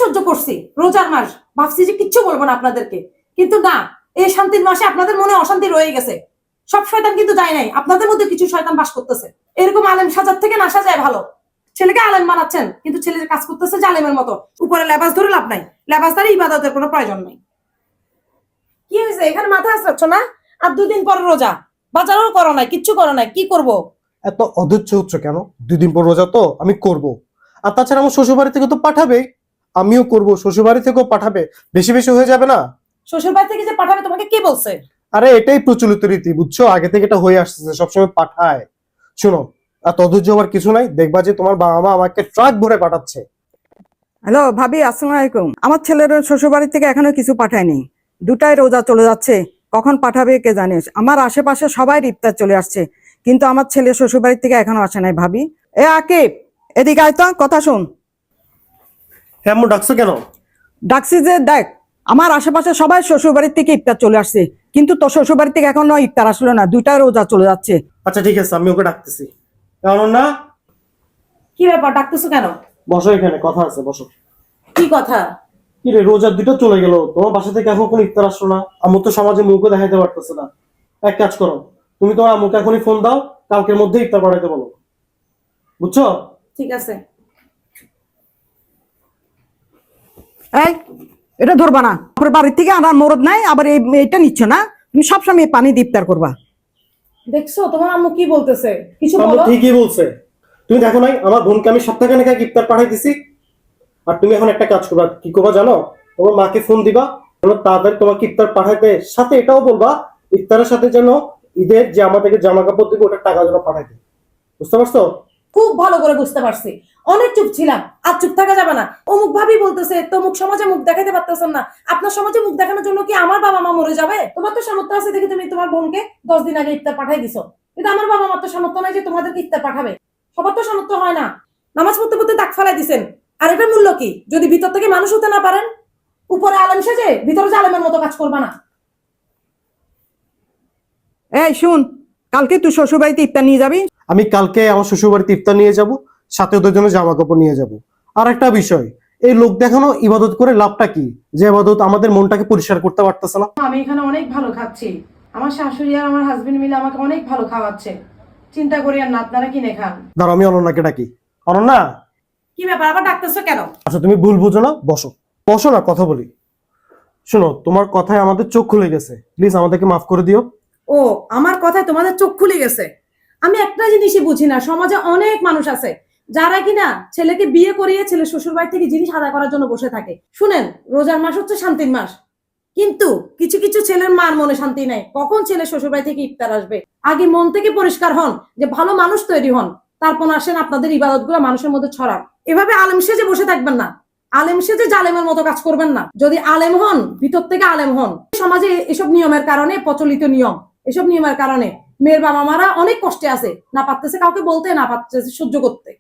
সহ্য করছি, রোজার মাস, ভাবছি যে কিচ্ছু বলবো না আপনাদেরকে, কিন্তু না, এই শান্তির মাসে আপনাদের মনে অশান্তি রয়ে গেছে। সব শয়তান কিন্তু যায় নাই, আপনাদের মধ্যে কিছু শয়তান বাস করতেছে। এরকম আলেম সাজার থেকে না সাজায় ভালো। ছেলেকে আলেম বানাচ্ছেন, কিন্তু ছেলের কাজ করতেছে জালেমের মতো। উপরে লেবাস ধরে লাভ নাই, লেবাস দ্বারা ইবাদতের কোনো প্রয়োজন নাই। কি হয়েছে, এখানে মাথা আসরাচ্ছ না? আর 2 দিন পর রোজা, বাজারও করো নাই, কিচ্ছু করো নাই, কি করব? এত অধৈর্য হচ্ছে কেন? 2 দিন পর রোজা তো আমি করব। আর তাছাড়া আমার শ্বশুর বাড়ি থেকে তো পাঠাবে, আমিও করব, শ্বশুর বাড়ি থেকেও পাঠাবে। বেশি বেশি হয়ে যাবে না? শ্বশুর বাড়ি থেকে যে পাঠাবে তোমাকে কে বলছে? আরে এটাই প্রচলিত রীতি, বুঝছো? আগে থেকে এটা হয়ে আসছে, সবসময় পাঠায়। শোনো, এত অধৈর্য হওয়ার কিছু নাই, দেখবা যে তোমার বাবা মা আমাকে ট্রাক ভরে পাঠাচ্ছে। হ্যালো ভাবি, আসসালামু আলাইকুম। আমার ছেলের শ্বশুরবাড়ি থেকে এখনো কিছু পাঠায়নি। 2টায় রোজা চলে যাচ্ছে, কখন পাঠাবে কে জানিস। আমার আশেপাশে সবাই ইফতার চলে আসছে, কিন্তু আমার ছেলে শ্বশুরবাড়ি থেকে এখনো আসে নাই। ভাবি, এ আকিব, এদিকে আয় তো, কথা শোন। হ্যাঁ আম্মু, ডাকছো কেন? ডাকছি যে দেখ, আমার আশেপাশে সবাই শ্বশুরবাড়ি থেকে ইফতার চলে আসছে, কিন্তু তোর শ্বশুরবাড়ি থেকে এখনো ইফতার আসলো না। 2টায় রোজা চলে যাচ্ছে। আচ্ছা ঠিক আছে, আমি ওকে ডাকতেছি। না, কি ব্যাপার, ডাকতেছো কেন? বসো, এখানে কথা আছে, বসো। কি কথা? কি রে, রোজার 2টা চলে গেল, তোমার বাসা থেকে এখন কোনো ইফতার আসলো না। আম্মু তো সমাজে মুখও দেখাইতে পারতেছে না। এক কাজ করো, তুমি তোমার আম্মুকে এখনই ফোন দাও, কালকের মধ্যে ইফতার পাঠাইতে বলো, বুঝছো? ঠিক আছে। এই, এটা ধরবা না। আপনার বাড়ির থেকে আনার মরদ নাই, আবার এইটা নিচ্ছ না। তুমি সবসময় পানি দিয়ে ইফতার করবা। দেখছো তোমার আম্মু কি বলতেছে, কিছু আম্মু বলো। ঠিকই বলছে। তুমি দেখো নাই, আমার বোনকে আমি সপ্তাহখানেক আগে ইফতার পাঠাই দিছি। আর তুমি এখন একটা কাজ করবা, কি করবা জানো? তোমার মাকে ফোন দিবা, তাড়াতাড়ি তোমাকে ইফতার পাঠাইতে, সাথে এটাও বলবা ইফতারের সাথে যেন ঈদের যে আমাদেরকে জামা কাপড় দিবে ওটার টাকা যেন পাঠাইতে। বুঝতে পারছো? খুব ভালো করে বুঝতে পারছি, অনেক চুপ ছিলাম, আর চুপ থাকা যাবে না। অমুক ভাবি বলতেছে, তমুক সমাজে মুখ দেখাতে পারতেছেন না। আপনার সমাজে মুখ দেখানোর জন্য কি আমার বাবা মা মরে যাবে? তোমার তো সামর্থ্য আছে দেখে তুমি তোমার বোনকে 10 দিন আগে ইফতার পাঠাই দিছো, কিন্তু আমার বাবা মার তো সামর্থ্য নাই যে তোমাদেরকে ইফতার পাঠাবে। সবার তো সামর্থ্য হয় না। নামাজ পড়তে পড়তে দাগ ফেলাই দিছেন, আর এটার মূল্য কি যদি ভিতর থেকে মানুষ হতে না পারেন? উপরে আলেম সেজে ভিতরে জালেমের মতো কাজ করবা না। এই শুন, কালকে তুই শ্বশুরবাড়িতে ইফতার নিয়ে যাবি। আমি কালকে আমার শ্বশুর বাড়িতে ইফতার নিয়ে যাব, সাথে ওদের জন্য জামা কাপড় নিয়ে যাব। আর একটা বিষয়, এই লোক দেখানো ইবাদত করে লাভটা কি? যে ইবাদত আমাদের মনটাকে পরিষ্কার করতে পারতেছে না। আমি এখানে অনেক ভালো খাচ্ছি, আমার শাশুড়ি আর আমার হাজবেন্ড মিলে আমাকে অনেক ভালো খাওয়াচ্ছে। চিন্তা করি আর না, আপনারা কিনে খান। ধরো আমি অনন্যাকে ডাকি। অনন্যা, কি ব্যাপার, আবার ডাকতেছো কেন? আচ্ছা তুমি ভুল বুঝো না, বসো। বসো না, কথা বলি। শোনো, তোমার কথায় আমাদের চোখ খুলে গেছে, প্লিজ আমাদেরকে মাফ করে দিও। ও, আমার কথায় তোমাদের চোখ খুলে গেছে? আমি একটা জিনিসই বুঝি না, সমাজে অনেক মানুষ আছে যারা কিনা ছেলেকে বিয়ে করিয়ে ছেলে শ্বশুর বাড়ি থেকে জিনিস আদায় করার জন্য বসে থাকে। শুনেন, রোজার মাস হচ্ছে শান্তির মাস, কিন্তু কিছু কিছু ছেলের মার মনে শান্তি নাই কখন ছেলে শ্বশুর বাড়ি থেকে ইফতার আসবে। আগে মন থেকে পরিষ্কার হন, যে ভালো মানুষ তৈরি হন, তারপর আসেন আপনাদের ইবাদত গুলো মানুষের মধ্যে ছড়ান। এভাবে আলেম সেজে বসে থাকবেন না, আলেম সেজে জালেমের মতো কাজ করবেন না। যদি আলেম হন, ভিতর থেকে আলেম হন। সমাজে এসব নিয়মের কারণে, প্রচলিত নিয়ম, এসব নিয়মের কারণে মেয়ের বাবা মারা অনেক কষ্টে আছে, না পারতেছে কাউকে বলতে, না পারতেছে সহ্য করতে।